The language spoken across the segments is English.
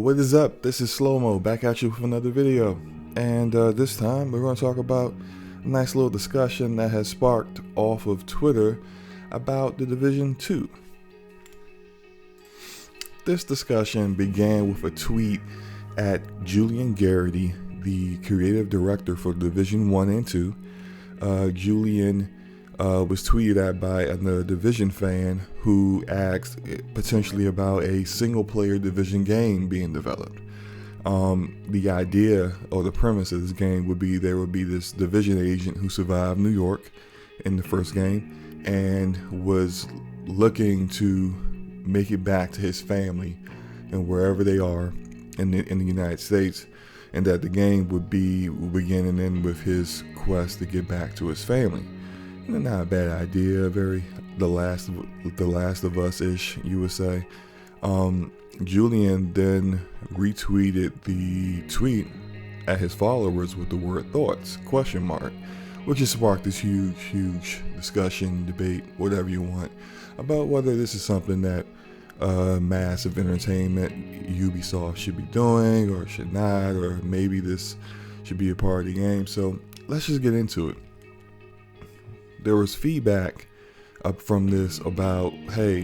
What is up? This is SloMo back at you with another video, and this time we're going to talk about a nice little discussion that has sparked off of Twitter about the Division 2. This discussion began with a tweet at Julian Garrity, the creative director for Division 1 and 2. Julian was tweeted at by another Division fan who asked potentially about a single-player Division game being developed. The idea or the premise of this game would be there would be this Division agent who survived New York in the first game and was looking to make it back to his family and wherever they are in the United States, and that the game would begin and end with his quest to get back to his family. Not a bad idea, very the last of us-ish, you would say. Julian then retweeted the tweet at his followers with the word thoughts, ? Which has sparked this huge discussion, debate, whatever you want, about whether this is something that massive entertainment Ubisoft should be doing or should not, or maybe this should be a part of the game. So let's just get into it. There was feedback up from this about, hey,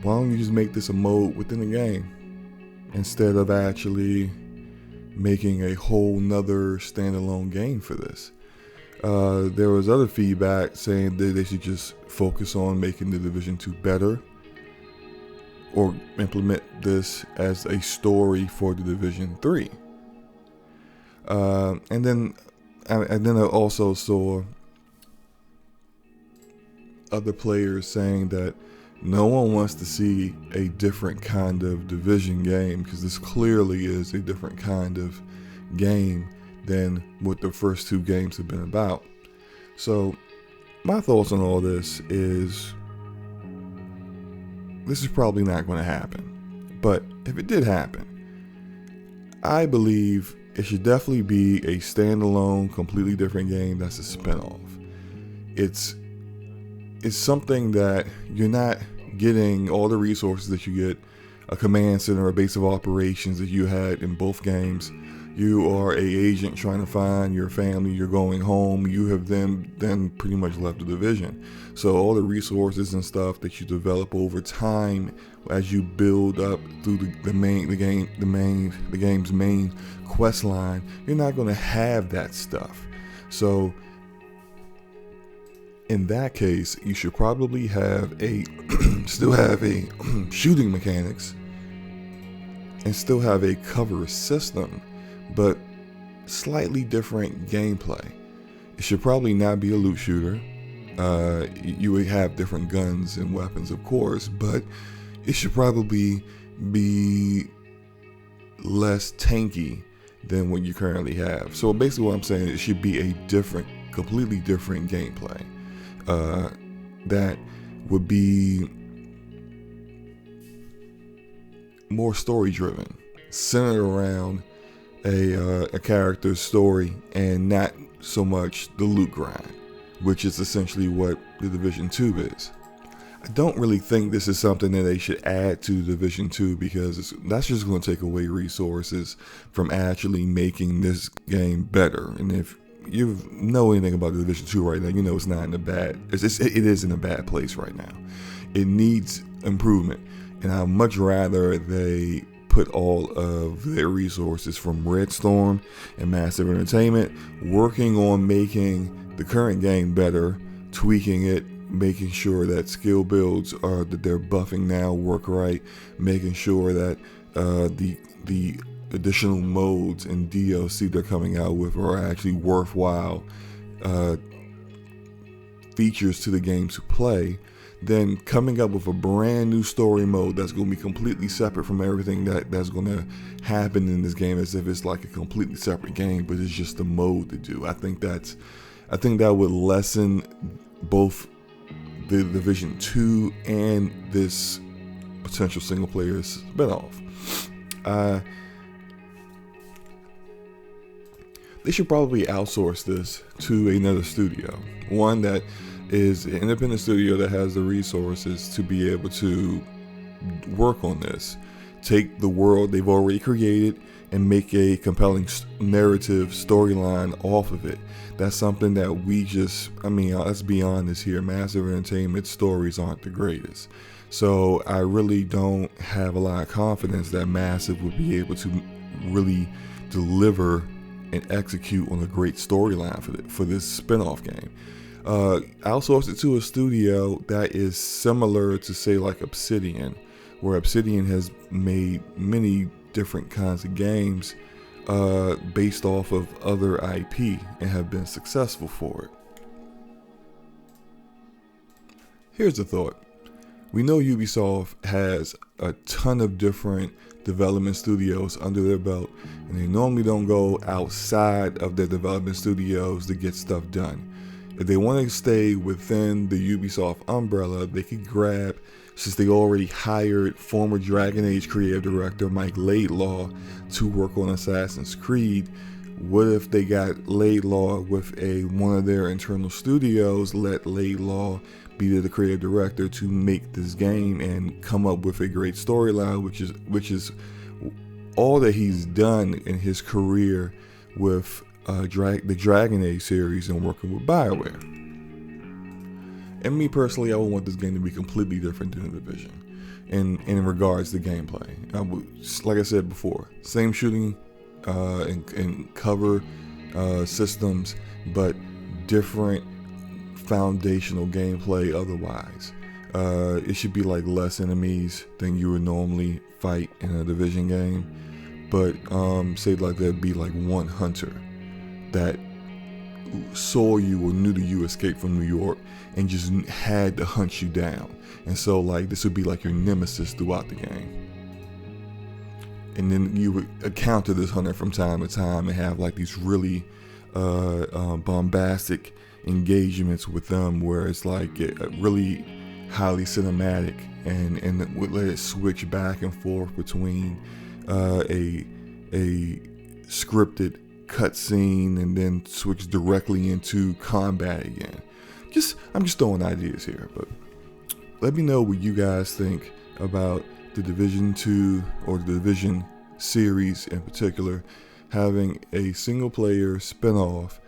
why don't you just make this a mode within the game instead of actually making a whole nother standalone game for this. There was other feedback saying that they should just focus on making the Division 2 better, or implement this as a story for the Division 3. And then I also saw other players saying that no one wants to see a different kind of Division game, because this clearly is a different kind of game than what the first two games have been about. So my thoughts on all this is probably not going to happen. But if it did happen, I believe it should definitely be a standalone, completely different game that's a spinoff. It's something that you're not getting all the resources that you get a command center or base of operations that you had in both games. You are a agent trying to find your family. You're going home. You have then pretty much left the Division. So all the resources and stuff that you develop over time as you build up through the game's main quest line, you're not going to have that stuff. So in that case, you should probably have still have a shooting mechanics and still have a cover system, but slightly different gameplay. It should probably not be a loot shooter. You would have different guns and weapons, of course, but it should probably be less tanky than what you currently have. So basically what I'm saying, it should be a completely different gameplay. That would be more story driven, centered around a character's story and not so much the loot grind, which is essentially what the Division 2 is. I don't really think this is something that they should add to Division 2, because that's just going to take away resources from actually making this game better. And if you know anything about the Division 2 right now, you know it's not in a bad. It is in a bad place right now. It needs improvement, and I'd much rather they put all of their resources from Red Storm and Massive Entertainment working on making the current game better, tweaking it, making sure that skill builds that they're buffing now work right, making sure that the additional modes and DLC they're coming out with are actually worthwhile features to the game to play, then coming up with a brand new story mode that's going to be completely separate from everything that's going to happen in this game, as if it's like a completely separate game, but it's just a mode to do. I think that would lessen both the Division 2 and this potential single player spinoff. They should probably outsource this to another studio, one that is an independent studio that has the resources to be able to work on this, take the world they've already created and make a compelling narrative storyline off of it. That's something that we just, I mean, let's be honest here, Massive Entertainment stories aren't the greatest. So I really don't have a lot of confidence that Massive would be able to really deliver and execute on a great storyline for this spinoff game. Outsource it to a studio that is similar to, say, like Obsidian, where Obsidian has made many different kinds of games based off of other IP and have been successful for it. Here's a thought. We know Ubisoft has a ton of different development studios under their belt, and they normally don't go outside of their development studios to get stuff done. If they want to stay within the Ubisoft umbrella, they could grab, since they already hired former Dragon Age creative director Mike Laidlaw to work on Assassin's Creed, what if they got Laidlaw with one of their internal studios, let Laidlaw be the creative director to make this game and come up with a great storyline, which is all that he's done in his career with the Dragon Age series and working with BioWare. And me personally, I would want this game to be completely different than The Division in regards to gameplay. Like I said before, same shooting and cover systems, but different foundational gameplay otherwise. It should be like less enemies than you would normally fight in a Division game, but say like there'd be like one hunter that saw you or knew that you escaped from New York and just had to hunt you down. And so like this would be like your nemesis throughout the game. And then you would encounter this hunter from time to time and have like these really bombastic engagements with them, where it's like really highly cinematic and would let it switch back and forth between a scripted cutscene and then switch directly into combat again. I'm just throwing ideas here, but let me know what you guys think about the Division 2 or the Division series in particular having a single player spinoff,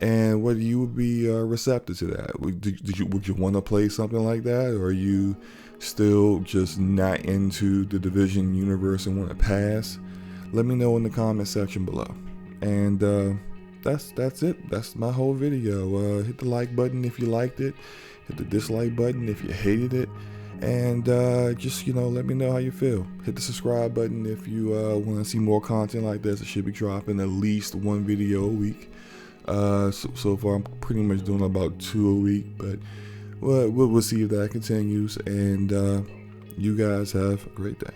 and whether you would be receptive to that. Would you want to play something like that, or are you still just not into the Division universe and want to pass? Let me know in the comment section below. And that's it. That's my whole video. Hit the like button if you liked it. Hit the dislike button if you hated it. And just, let me know how you feel. Hit the subscribe button if you want to see more content like this. I should be dropping at least one video a week. So far I'm pretty much doing about 2 a week, but we'll see if that continues. And you guys have a great day.